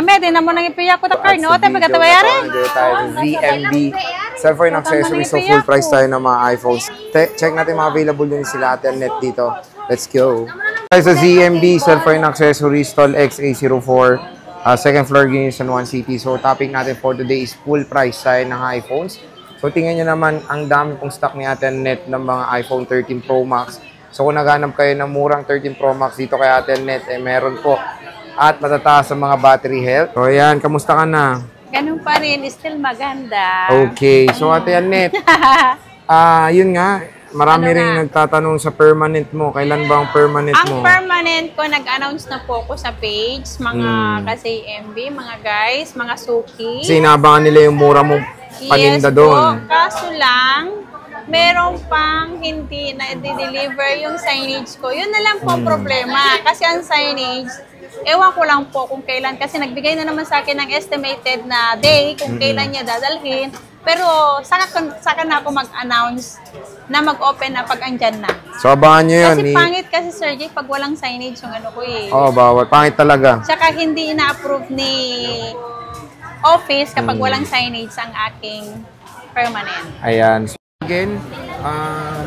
Mame, din na mo nang ipiya ko ta card, no? Tayo magkatabayari. Dito tayo sa ZMB. Cellphone accessories, so full price tayo ng mga iPhones. Check natin mga available din sila Net dito. Let's go. Tayo sa ZMB, cellphone accessories, Tall XA04. Second floor, San Juan City. So topic natin for today is full price tayo ng iPhones. So tingnan nyo naman, ang dami pong stock ni Net ng mga iPhone 13 Pro Max. So kung naghanap kayo ng murang 13 Pro Max dito kay Net, meron po. At matataas sa mga battery health. So ayan, kamusta ka na? Ganun pa rin, still maganda. Okay, so Ate Net, yun nga, marami rin nagtatanong sa permanent mo. Kailan ba ang permanent mo? Ang permanent ko, nag-announce na po ko sa page, mga ka-CMB, mga guys, mga suki. Kasi inabangan nila yung mura mong paninda doon. Kaso lang, meron pang hindi na i-deliver yung signage ko. Yun na lang po ang problema. Kasi ang signage, ewan ko lang po kung kailan. Kasi nagbigay na naman sa akin ng estimated na day kung kailan niya dadalhin. Pero saka na ako mag-announce na mag-open na pag andyan na. So abangan nyo yun. Kasi pangit kasi Sir Jay pag walang signage yung ano ko eh. Oo, bawal. Pangit talaga. Saka hindi ina-approve ni office kapag walang signage ang aking permanent. Ayan. So, again,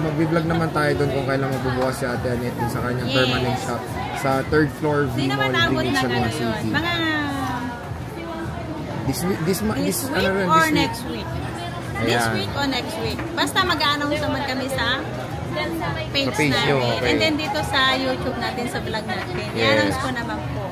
mag-vlog naman tayo doon kung kailan magbubukas si Ate Net sa kanyang permanent shop sa 3rd floor Hindi naman naabot na ano yun. Mga this week or next week? This week or next week. Basta mag-a-announce naman kami sa page namin. Okay. And then dito sa YouTube natin, sa vlog natin. I-announce ko naman po.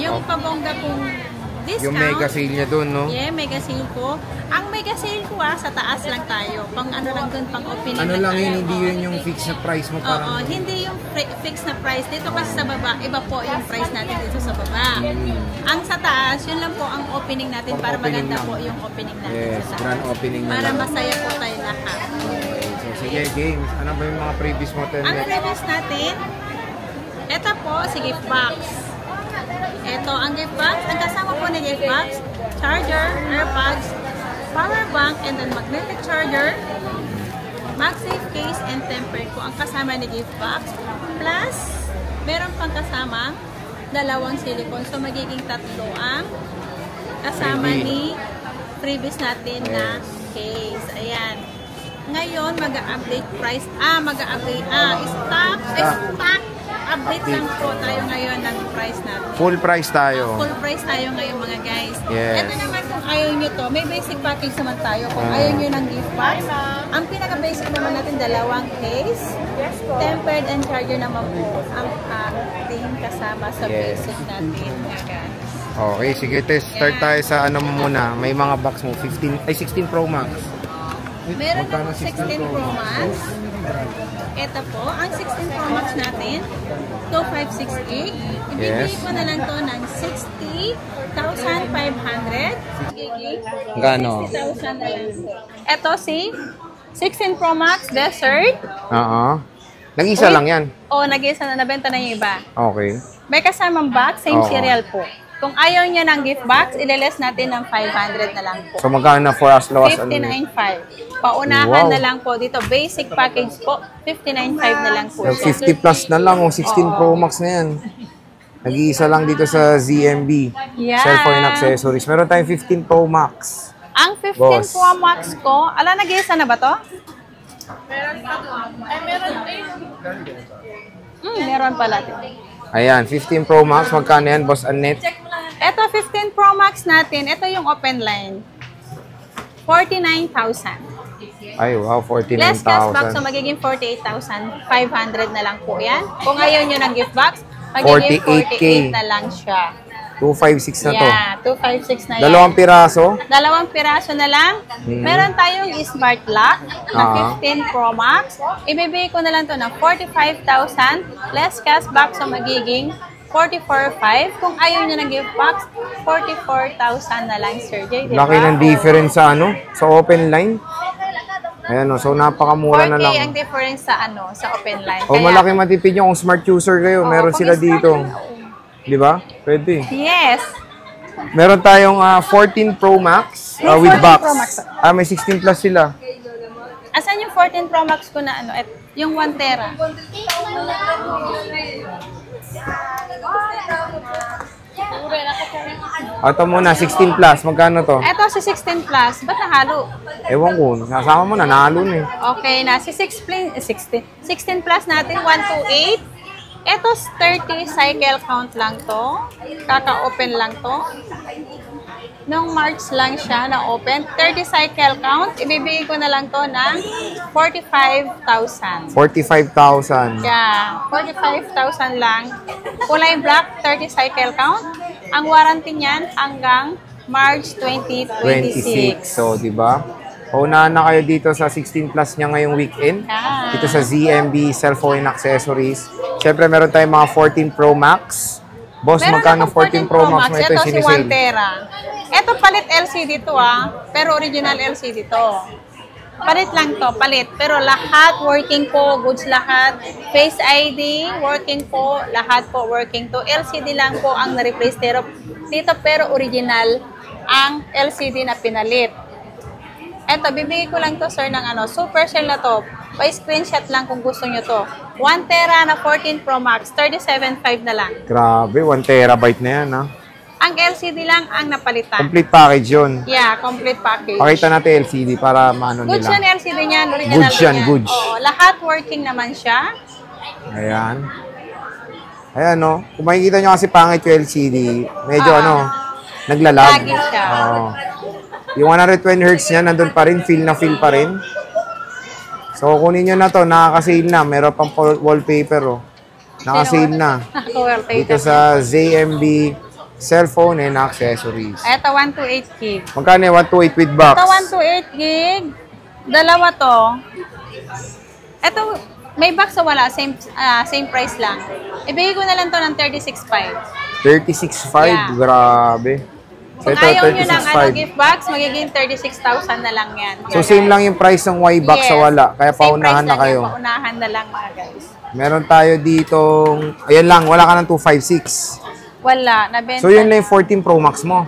Yung pabongga kong discount. Yung mega sale niya doon, no? Yeah, mega sale ko. Ang mega sale ko sa taas lang tayo. Pang ano lang doon, pang opening. Ano lang yun, hindi yun yung fixed na price mo parang. Oo, hindi yung fixed na price. Dito kasi sa baba, iba po yung price natin dito sa baba. Ang sa taas, yun lang po ang opening natin para maganda po yung opening natin. Yes, sa taas. grand opening na para lang. masaya po tayo lahat. Okay, so sige, games. Ano ba yung mga previous mo? Ang previous natin, ito po, si gift box. Ito ang gift box. Ang kasama po na gift box, charger, AirPods, power bank, and then magnetic charger, MagSafe case, and tempered po ang kasama ni gift box. Plus, meron pang kasama dalawang silicone. So, magiging tatlo ang kasama ni previous natin na case. Ayan. Ngayon, mag-a-update price. Stock. Update lang po tayo ngayon ng price natin. Full price tayo. Full price tayo ngayon mga guys. Yes. Ito naman kung ayaw nyo to, may basic package naman tayo. Kung ayaw nyo ng gift box, ang pinaka-basic naman natin, dalawang case, tempered and charger naman po ang ating kasama sa basic natin mga guys. Okay, sige test. Start tayo sa ano mo muna. May mga box mo, 16 Pro Max. Meron na 16 Pro Max. Ito po, ang 16 Pro Max natin, 2568. Ibibigay ko na lang to ng 60,500. Gano? 60,000 na lang po. Ito si 16 Pro Max Desert. Oo. Nag-isa lang yan? Oo, nag-isa na. Nabenta na yung iba. Okay. May kasamang box, same serial po. Kung ayaw niya ng gift box, ililess natin ng 500 na lang po. So magkano na for as low as 59.5. Paunahan na lang po dito. Basic package po, 59.5 na lang po siya. 50 plus na lang, 16 Pro Max na yan. Nag-iisa lang dito sa ZMB. Yeah. Cellphone accessories. Meron tayong 15 Pro Max. Ang 15 Pro Max ko, nag-iisa na ba to? Meron pa to. Ay, meron meron pala. Ayan, 15 Pro Max. Magkano yan, Boss Annette? Ito, 15 Pro Max natin. Ito yung open line. 49,000. Ay, wow, 49,000. Less cashback, so magiging 48,500 na lang po yan. Kung ayaw nyo ng gift box, magiging 48 na lang siya. 256 na to. Yeah, 256 na yan. Dalawang piraso? Dalawang piraso na lang. Meron tayong smart lock na 15 Pro Max. Ibibigay ko na lang to ng 45,000. Less cashback, so magiging 44,500. Kung ayaw nyo ng gift box, 44,000 na lang, Sir Jay. Diba? Laki ng difference sa sa open line. Ayan so napakamura na 4K lang. ang difference sa sa open line. O malaki matipid nyo kung smart user kayo. Meron sila dito. Di ba? Pwede. Yes. Meron tayong 14 Pro Max with box. Pro Max. May 16 plus sila. Asan yung 14 Pro Max ko na yung 1 tera? Ito muna, 16 plus. Magkano to? Ito si 16 plus. Ba't nahalo? Ewan ko. Nasama mo na, nahalo na eh. Okay na. Si 16 plus natin, 128. Ito 30 cycle count lang to. Kaka-open lang to. Nung March lang siya na-open. 30 cycle count. Ibibigay ko na lang to ng 45,000. 45,000. Yeah, 45,000 lang. Kulay black, 30 cycle count. Ang warranty niyan hanggang March 2026. 26. So, di ba? Paunahan na kayo dito sa 16 plus niya ngayong weekend. Yeah. Dito sa ZMB Cellphone and Accessories. Siyempre, meron tayong mga 14 Pro Max. Boss, Meron magkano akong 14 Pro Max mo ito yung si sinisale? 1 tera. Ito palit LCD to pero original LCD to. Palit lang to, palit. Pero lahat working po, goods lahat. Face ID, working po, lahat po working to. LCD lang po ang na-replace dito, pero original ang LCD na pinalit. Eto, bibigay ko lang to, sir, ng super sale na to. Pa-screenshot lang kung gusto nyo to. 1 tera na 14 Pro Max, 37.5 na lang. Grabe, 1 terabyte na yan, ha? Ang LCD lang ang napalitan. Complete package yun. Yeah, complete package. Pakita natin LCD para maano Goods nila. yan, LCD niyan. Original Goods yan, din goods. Oo, lahat working naman siya. Ayan. Ayan, no? Kung makikita nyo kasi pangit yung LCD, medyo naglalag. Lagi siya. Yung 120 Hz niya, nandun pa rin. Feel na feel pa rin. So, kunin nyo na to. Nakaka-sale na. Meron pang wallpaper, oh. Nakaka-sale na. Dito sa ZMB Cellphone and Accessories. Ito, 128 gig. Magkano yung 128 with box? Ito, 128 gig. Dalawa to. Ito, may box o wala? Same price lang. Ibigay ko na lang to ng 36.5. 36.5? Yeah. Grabe. So, Kung ito, ayaw nyo ng 36.5. gift box, magiging 36,000 na lang yan. So, same lang yung price ng Y-box sa wala. Kaya paunahan na kayo. Paunahan na lang, mga guys. Meron tayo ditong, ayan lang, wala ka ng 256. Wala, nabenta. So, yun lang yung 14 Pro Max mo.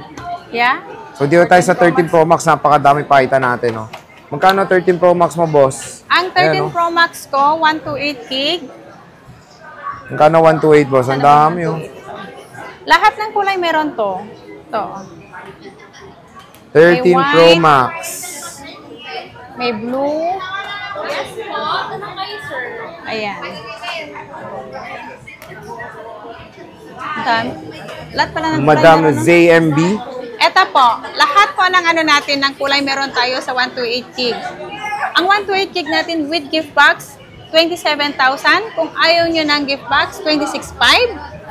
Yeah? So, dito tayo sa 13 Pro Max, napakadami pakita natin, no? Magkano 13 Pro Max mo, boss? Ang 13 Pro Max ko, 128 gig. Magkano 128, boss? Ang dami, oh. Lahat ng kulay meron to. To. 13 May Pro white. Max. May blue. Ayan. Lahat pala ng kulay Madam meron, no? ZMB. Ito po, lahat po ng natin ng kulay meron tayo sa 128 gig. Ang 128 gig natin with gift box, 27,000. Kung ayaw nyo ng gift box, 26,500.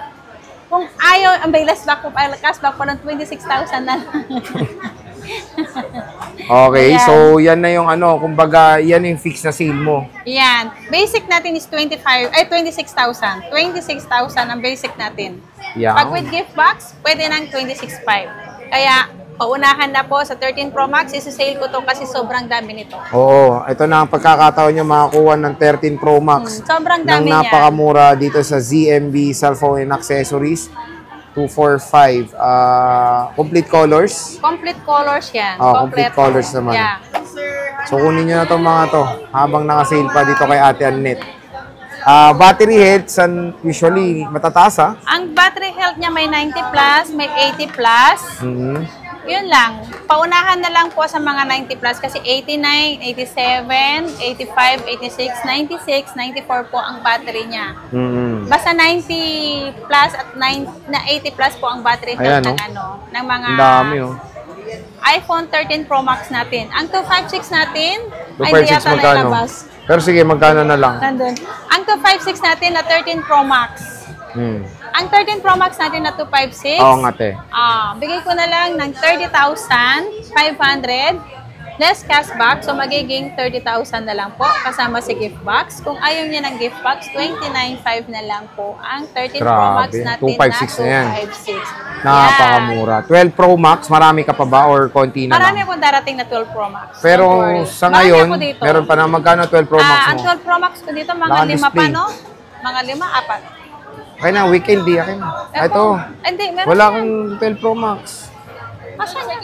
Kung ayaw, ang cashback po ng 26,000 na lang. Okay, Ayan. so yan na yung kumbaga, yan yung fix na sale mo. Yan. Basic natin is 26,000. 26,000 ang basic natin. Yan. Pag with gift box, pwede ng 26,500. Kaya, paunahan na po sa 13 Pro Max, isi-sale ko to kasi sobrang dami nito. Oo, ito na ang pagkakataon nyo makakuha ng 13 Pro Max. Sobrang dami ng napakamura dito sa ZMB Cellphone and Accessories. 245. Complete colors. Complete colors yan. Complete colors naman. Yeah. So, kunin nyo na itong mga to habang nakasale pa dito kay Ate Annette. Battery health, usually matataas, ha? Ang battery health niya may 90 plus, may 80 plus. Yun lang. Paunahan na lang po sa mga 90 plus kasi 89, 87, 85, 86, 96, 94 po ang battery niya. Basta 90 plus at 80 plus po ang battery health ng mga Ang dami, oh. iPhone 13 Pro Max natin. Ang 256 natin, 256 ay hindi yata magkano? nailabas. Pero sige, magkano na lang? Nandun. Ang 256 natin na 13 Pro Max. Ang 13 Pro Max natin na 256. Oo nga, te. Bigay ko na lang ng 30,500 less cashback. So, magiging 30,000 na lang po kasama si gift box. Kung ayaw niya ng gift box, 29,500 na lang po ang 13 Pro Max natin 256 na yan. 256. Napakamura. 12 Pro Max, marami ka pa ba or konti na Marami lang? akong darating na 12 Pro Max. Pero Don't worry. sa Marami ngayon, ako dito. meron pa na magkano 12 Pro Max Ang mo? 12 Pro Max ko dito, mga 5 Naka-display. pa, no? Mga 5, 4. Okay na, weekend di akin. Ito, Hindi, meron wala yan. kang 12 Pro Max. Masya na.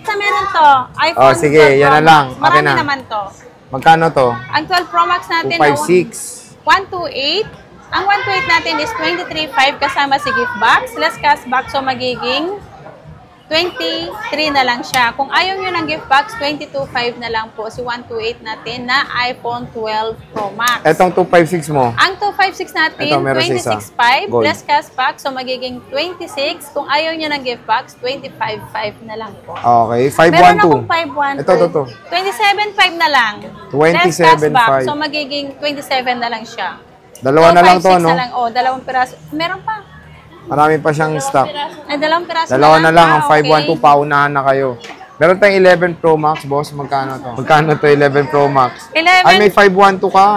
Sa meron to, iPhone Sige, 12 yan Pro na lang. Max. Okay Marami na. naman to. Magkano to? Ang 12 Pro Max natin 256. 128, Ang 128 natin is 23.5 kasama si gift box. Less cashback, so magiging 23 na lang siya. Kung ayaw nyo ng gift box, 22.5 na lang po si 128 natin na iPhone 12 Pro Max. Etong 256 mo? Ang 256 natin, 26.5 less cashback, so magiging 26. Kung ayaw nyo ng gift box, 25.5 na lang po. Okay, 512. Meron akong 512. Ito. 27.5 na lang. 27.5. Less cashback, so magiging 27 na lang siya. Dalawa na lang to, no? Na lang. Oh, dalawang piraso. Meron pa. Marami pa siyang stock. Ay, dalawang piraso Dalawa na lang. Ang okay. 512, paunahan na kayo. Meron tayong 11 Pro Max, boss. Magkano to? Magkano to 11 Pro Max? 11. Ay, may 512 ka.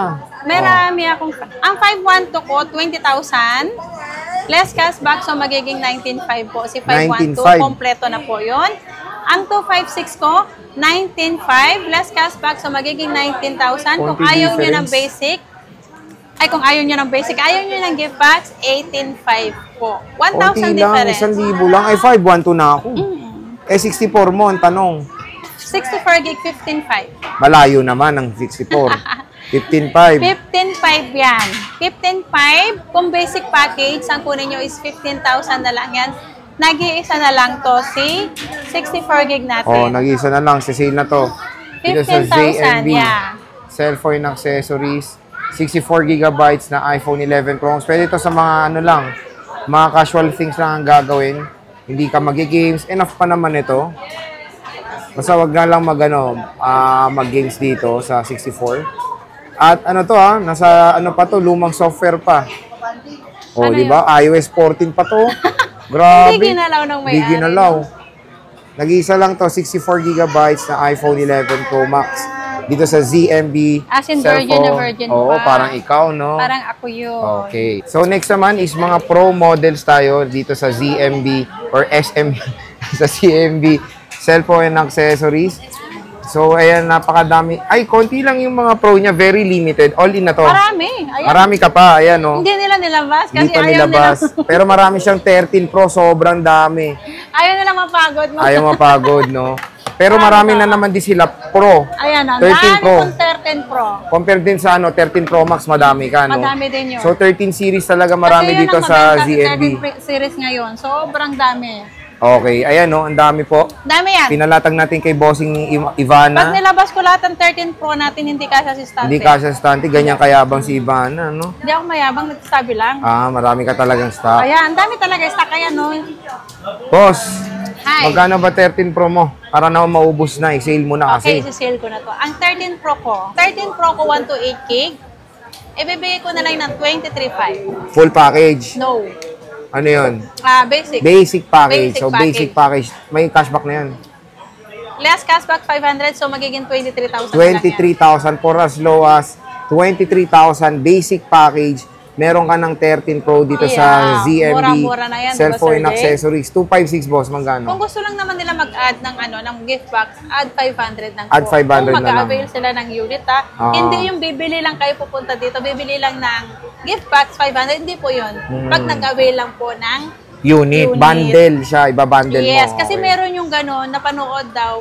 Marami akong... Ang 512 ko, 20,000. Less cashback, so magiging 19.5 po. Si 512, kompleto na po yun. Ang 256 ko, 19.5. Less cashback, so magiging 19,000. Kung ayaw nyo ng basic, kung ayaw nyo ng basic, ayaw nyo ng gift box, 18.5 po. 1,000 difference. 1,000 lang. Ay, 512 na ako. Eh, 64 mo, ang tanong. 64 gig, 15.5. Malayo naman ang 64. 15.5. 15.5 yan. 15.5. Kung basic package, ang kunin nyo is 15,000 na lang yan. Nag-iisa na lang to si 64 gig natin. Oh, nag-iisa na lang. Sa sale na to. 15,000, yeah. Cellphone accessories. 64 gigabytes na iPhone 11 Pro Max. Pwede ito sa mga ano lang, mga casual things lang ang gagawin. Hindi ka mag-games. Enough pa naman ito. Basta wag na lang mag-games dito sa 64. At ano to nasa ano pa to, lumang software pa. Oh, di ba? iOS 14 pa to. Grabe. Hindi ginalaw ng may-ari. Hindi ginalaw. Nag-iisa lang to, 64 gigabytes na iPhone 11 Pro Max. Dito sa ZMB As in virgin Oo, pa. parang ikaw, no? Parang ako yun. Okay. So, next naman is mga pro models tayo dito sa ZMB or SMB sa CMB Cellphone and Accessories. So, ayan, napakadami. Ay, konti lang yung mga pro niya. Very limited. All in na to. Marami. Ayan. Marami ka pa. Ayan, no? Hindi nila nilabas kasi Hindi pa ayaw nilabas. nila. Pero marami siyang 13 Pro. Sobrang dami. Ayaw nila mapagod. Ayaw mapagod, no? Pero marami na naman din sila Pro. Ayan, 13 Pro. 13 Pro. Compare din sa 13 Pro Max, madami ka, no? Madami din yun. So, 13 series talaga marami Kasi yun dito ang sa maganda ZMB. 13 series ngayon. Sobrang dami. Okay, ayan, no? Ang dami po. Dami yan. Pinalatag natin kay Bossing Ivana. Pag nilabas ko lahat ng 13 Pro natin, hindi kasya si Stante. Hindi kasya sa stante. Ganyan kayabang si Ivana, no? Hindi ako mayabang, nagsasabi lang. Marami ka talagang stock. Ayan, ang dami talaga stock. Kaya, no? Boss, Hi. magkano ba 13 Pro mo? Para na maubos na, i-sale mo na kasi. Okay, sisale ko na to. Ang 13 Pro ko, 1 to 8 gig, ibibigay ko na lang ng 23.5. Full package. No. Ano yun? Basic. Basic package. Basic So, basic package. May cashback na yan. Less cashback 500, so magiging 23,000 23,000 for as low as 23,000 basic package. Meron ka ng 13 Pro dito sa ZMB. Mura-mura na yan, Cellphone and diba, Sir accessories. 256, boss. Magkano? Kung gusto lang naman nila mag-add ng gift box, add 500 ng Add 500 Kung na mag-avail sila ng unit, hindi yung bibili lang kayo pupunta dito, bibili lang ng gift box 500, hindi po yun. Pag nag-avail lang po ng Unit. Bundle siya. Iba-bundle mo. yes, kasi Okay. meron yung gano'n, napanood daw,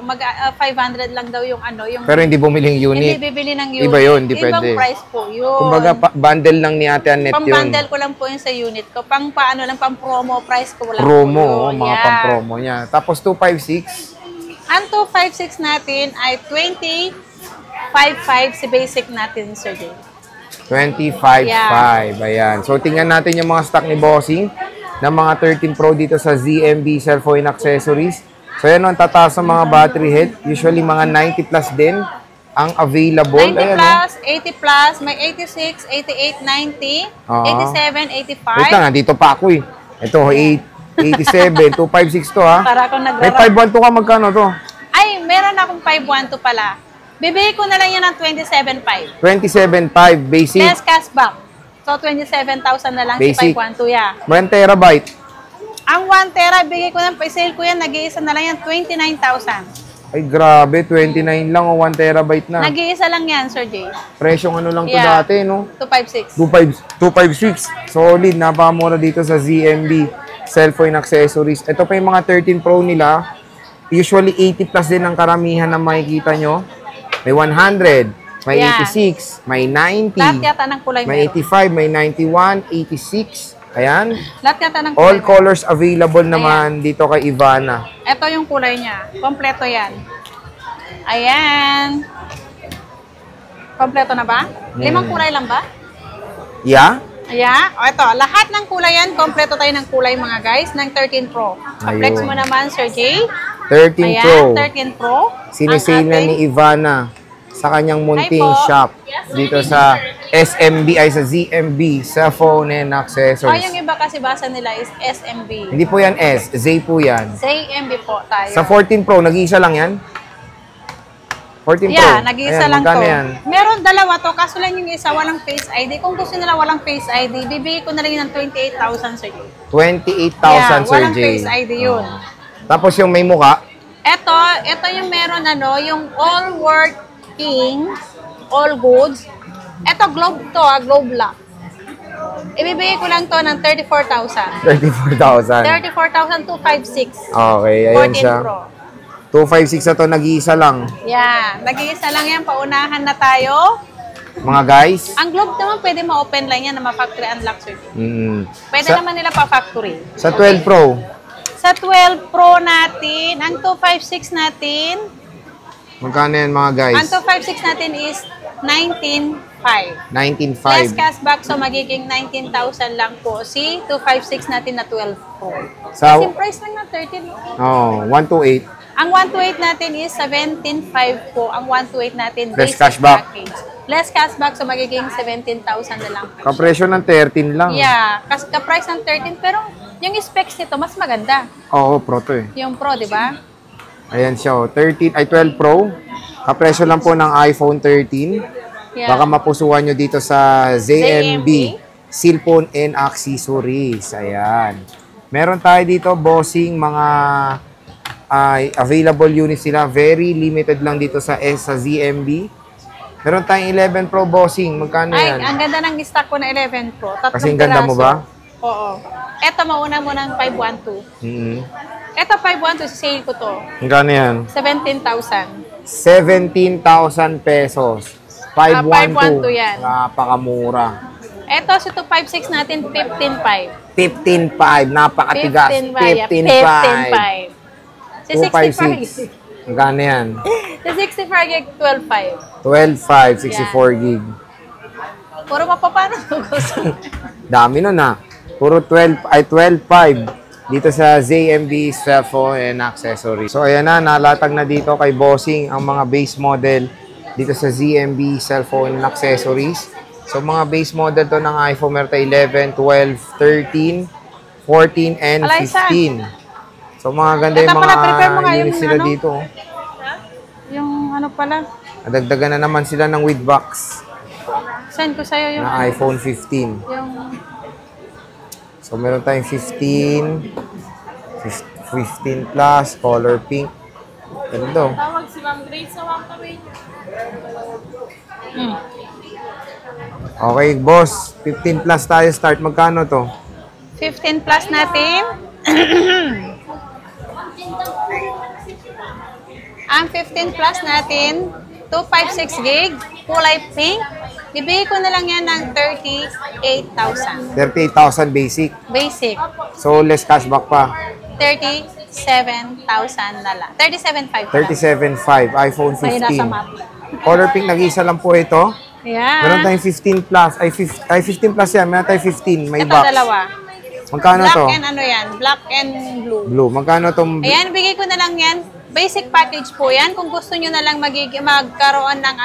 500 lang daw yung yung Pero hindi bumili yung unit. hindi bibili ng unit. Iba yun, di Ibang pwede. price po yun. Kumbaga, bundle lang ni Ate Annette yun. Pang-bundle ko lang po yun sa unit ko. Paano lang, pang-promo price ko lang Promo, po yun. mga pang-promo niya. Tapos 256. Ang 256 natin ay 25.5 si basic natin, Sir Jay. 25.5. Ayan. So, tingnan natin yung mga stock ni Bossing ng mga 13 Pro dito sa ZMB Cellphone Accessories. So, yan ang tataas ng mga battery health. Usually, mga 90 plus din ang available. 90 Ayan, plus, 80 plus, may 86, 88, 90, 87, 85. Wait lang, dito pa ako eh. Ito, 87, 256 to ha. Para akong May nagrarap. 512 ka, magkano to? Ay, meron akong 512 pala. Bibigay ko na lang yan ng 27.5. 27.5 basic. Less cashback. So, 27,000 na lang Basic. si 512, yeah. 1 terabyte. Ang 1 tera, bigay ko ng sale ko yan, nag-iisa na lang yan, 29,000. Ay, grabe. 29 lang o 1 terabyte na. Nag-iisa lang yan, Sir Jay. Presyong ano lang to Yeah. dati, no? 256. 256. Solid. Napakamura dito sa ZMB Cellphone Accessories. Ito pa yung mga 13 Pro nila. Usually 80 plus din ang karamihan na makikita nyo. May 100, may Yan. 86, may 90, Lahat yata ng kulay may meron. 85, may 91, 86. Ayan. Lahat yata ng kulay All meron. colors available naman dito kay Ivana. Ito yung kulay niya. Kompleto yan. Ayan. Kompleto na ba? 5 kulay lang ba? Yeah? Ayan. O ito, lahat ng kulay yan. Kompleto tayo ng kulay mga guys ng 13 Pro. Flex Ayun. mo naman, Sir Jay. 13 Ayan, Pro. 13 Pro. Sinisale na ni Ivana sa kanyang munting Hi po. shop dito sa SMB ay sa ZMB sa phone and O accessories. yung iba kasi basa nila is SMB. Hindi po yan S, Z po yan. ZMB po tayo. Sa 14 Pro, nag-iisa lang yan? 14 Pro. Yeah, nag-iisa Ayan, lang magkano to. yan? Meron dalawa to, kaso lang yung isa walang Face ID. Kung gusto nila walang Face ID, bibigay ko na lang yun ng 28,000 Sir Jay. 28,000 Sir walang Jay. Face ID yun. Tapos yung may muka, Ito yung meron yung all working, all goods. Ito globe to, globe lock. Ibibigay ko lang to ng 34,000. 34,000. 34,256. Okay, ayan 14 siya. Pro. 256 na to, nag-iisa lang. Yan, nag-iisa lang yan, paunahan na tayo. Mga guys. Ang globe naman pwede ma-open lang yan na ma-factory unlock, sir. Pwede Sa- naman nila pa-factory. Sa 12 Pro, Sa 12 Pro natin, ang 256 natin, magkano yan mga guys? ang 256 natin is 19,500. 19,500. Less cashback, so magiging 19,000 lang po. Si 256 natin na 12 Pro. Sa- Same price lang na 13. Oh, 128. Ang 128 natin is 17,500 po. Ang 128 natin Less basic cashback. package. Less cashback, so magiging 17,000 na lang. Kapresyo ng 13 lang. Yeah, kasi ka-price ng 13, pero yung specs nito mas maganda. Oo, Pro to eh. Yung Pro, di ba? Ayan siya, oh. 12 Pro. Kapresyo lang po ng iPhone 13. Yeah. Baka mapusuan nyo dito sa ZMB. ZMB. Cellphone and accessories. Ayan. Meron tayo dito, bossing, mga available units sila. Very limited lang dito sa ZMB. Meron tayong 11 Pro bossing. Magkano Ay, yan? ang ganda ng stock ko na 11 Pro. Tatlong Kasi ang ganda mo piraso. ba? Oo. Eto, mauna mo ng 512. Eto, 512, sale ko to. Magkano yan? 17,000. 17,000 pesos. 512. 512 yan. Napakamura. Eto, si 256 natin, 15,500. 15,500. Napakatigas. 15,500. Si 65. 256. Magkano yan? Si 65 gig, 12,500. 12,500. 64 gig. Puro mapapano gusto. Dami nun ah. Puro 12,500 dito sa ZMB cellphone and accessories. So ayan na, nalatag na dito kay Bossing ang mga base model dito sa ZMB cellphone and accessories. So mga base model to ng iPhone meron tayo 11, 12, 13, 14, and Alaysa. 15. So mga ganda Ito yung pala, prepare mo mga nga yung units sila ano. dito. Yung ano pala, Nadagdagan na naman sila ng with box send ko sa'yo yung, na iPhone 15. yung So meron tayong 15, 15 plus, color pink. Ganda. Tawag si Ma'am Grace sa Wankaway niya. Okay, boss. 15 plus tayo start. Magkano to? 15 plus natin. Ang 15 plus natin, 256 gig, kulay pink. Bibigay ko na lang yan ng 38,000. 38,000 basic. Basic. So, less cashback pa. 37,000 na lang. 37,500. 37,500. iPhone May nasa 15. map. Color pink, nag-isa lang po ito. Meron Yeah. tayong 15 plus. Ay, 15 plus yan. Meron tayong 15. May Ito, box. dalawa. Magkano Black to? and ano yan? Black and blue. Blue. Magkano tong... Ayan, bigay ko na lang yan. Basic package po yan. Kung gusto nyo na lang magkaroon ng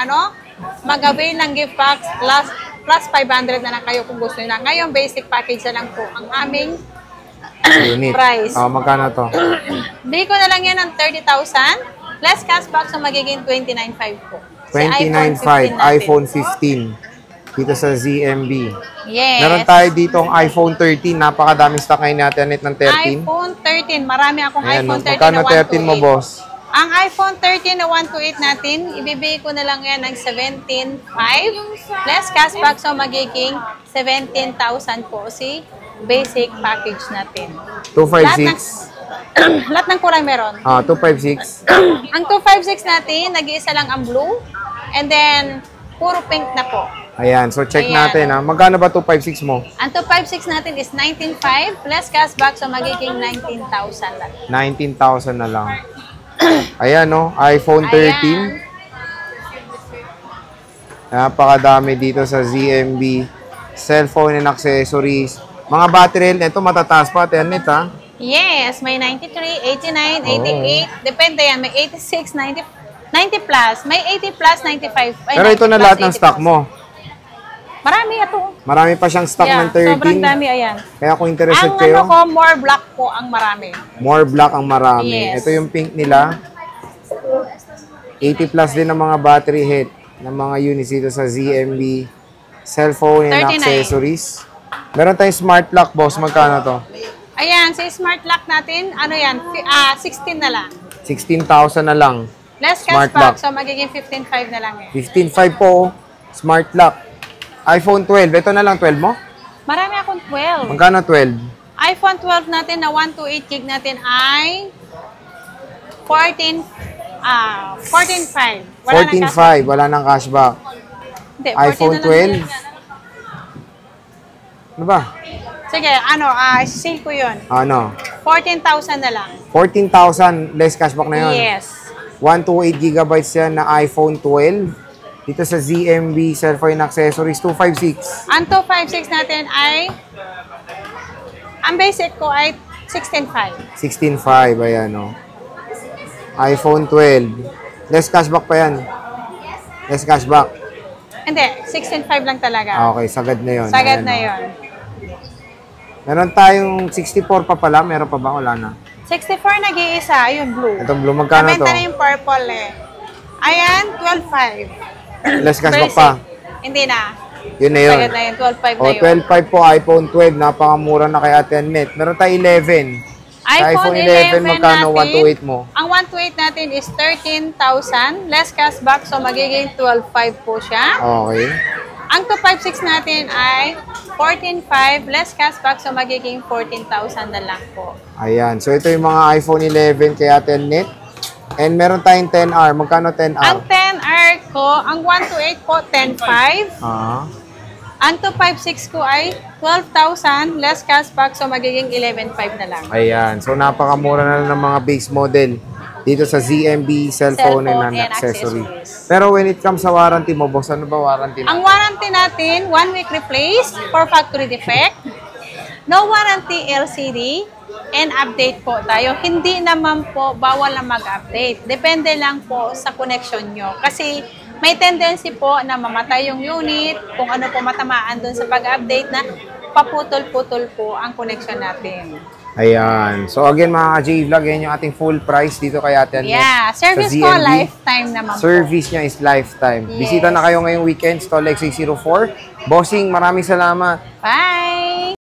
mag-avail ng gift box, plus 500 na lang kayo kung gusto nyo na. Ngayon, basic package na lang po ang aming unit. price. Magkano to? Bigay ko na lang yan ng 30,000. Less cashback, so magiging 29,500 po. Si 29,500. natin. iPhone 15. Dito sa ZMB. Yes. Meron tayo dito ang iPhone 13. Napakadaming stock ngayon natin ng 13. iPhone 13. Marami akong Ayan, iPhone 13 magkano na 13 mo, 128. boss? Ang iPhone 13 na 128 natin, ibibigay ko na lang yan ng 17,500. Less cashback, so magiging 17,000 po si basic package natin. 256. Lahat ng kulay meron. 256. Ang 256 natin, nag-iisa lang ang blue. And then, puro pink na po. Ayan, so check Ayan. natin ha. Magkano ba 256 mo? Ang 256 natin is 19,500 plus cashback, so magiging 19,000 lang. 19,000 na lang. Ayan, no? iPhone 13. Ayan. Napakadami dito sa ZMB. Cellphone and accessories. Mga battery, ito matataas pa, Ethernet ha. Yes, may 93, 89, 88. Depende yan. May 86, 90 plus. May 80 plus, 95. Ay, Pero ito 90 na plus, lahat ng 80 stock plus. mo. Marami ito. Marami pa siyang stock ng 13. Sobrang dami, ayan. Kaya kung interested Ang kayo, ano ko, more black po ang marami. more black ang marami. Yes. Ito yung pink nila. 80 plus din ang mga battery health ng mga units dito sa ZMB. Cellphone and 39. accessories. Meron tayong smart lock, boss. Magkano to? Ayan, si smart lock natin, ano yan, 16 na lang. 16,000 na lang. Less Smart cashback, lock. so magiging 15,500 na lang eh. 15,500 po. Smart lock. iPhone 12. Ito na lang 12 mo? Marami akong 12. Magkano 12? iPhone 12 natin na 128 gig natin ay 14,500. 14,500. Wala nang cashback. Hindi, 14 iPhone na lang 12. Ano ba? Sige, sale ko yun. Ano? 14,000 na lang. 14,000 less cashback na yun. Yes. 128 gigabytes yan na iPhone 12. Dito sa ZMB Cellphone Accessories 256. Ang 256 natin ay, ang basic ko ay 16,500. 16,500. Ayan o. iPhone 12. Less cashback pa yan. Less cashback. Hindi, 16,500 lang talaga. Okay, sagad na yun. Sagad Ayan, na o. yun. Meron tayong 64 pa pala. Meron pa ba? Wala na. 64 nag-iisa, yung blue. Itong blue. Magkano to? Nabenta na yung purple eh. Ayan, 12,500. Less cashback Basic. pa. Hindi na. Yun na yun. Sagad na yun, 12,500 O, na yun. 12,500 po. iPhone 12. Napakamura na kay Ate Annette. Meron tayo 11. Sa iPhone 11, magkano natin, 128 mo? Ang 128 natin is 13,000. Less cashback, so magiging 12,500 po siya. Okay. Ang 256 natin ay 14,500. Less cashback, so magiging 14,000 na lang po. Ayan. So, ito yung mga iPhone 11 kay Ate Annette. And meron tayong 10R. Magkano 10R? Ang 10R ko, ang 128 po, 10,500. Ah. Ang 256 ko ay 12,000. Less cashback, so magiging 11,500 na lang. Ayan. So, napakamura na lang ng mga base model dito sa ZMB Cellphone and Accessories. Pero when it comes sa warranty mo, boss, ano ba warranty Ang na? warranty natin, 1 week replace for factory defect. No warranty LCD. And update po tayo. Hindi naman po bawal na mag-update. Depende lang po sa connection nyo. Kasi may tendency po na mamatay yung unit, kung ano po matamaan dun sa pag-update na paputol-putol po ang connection natin. Ayan. So, again, mga ka-J-Vlog, yan yung ating full price dito kay Ate Annette. Yeah, service sa ko ZMB. lifetime naman po. Service niya is lifetime. Yes. Bisita na kayo ngayong weekend, Stall X804. Bossing, maraming salamat. Bye!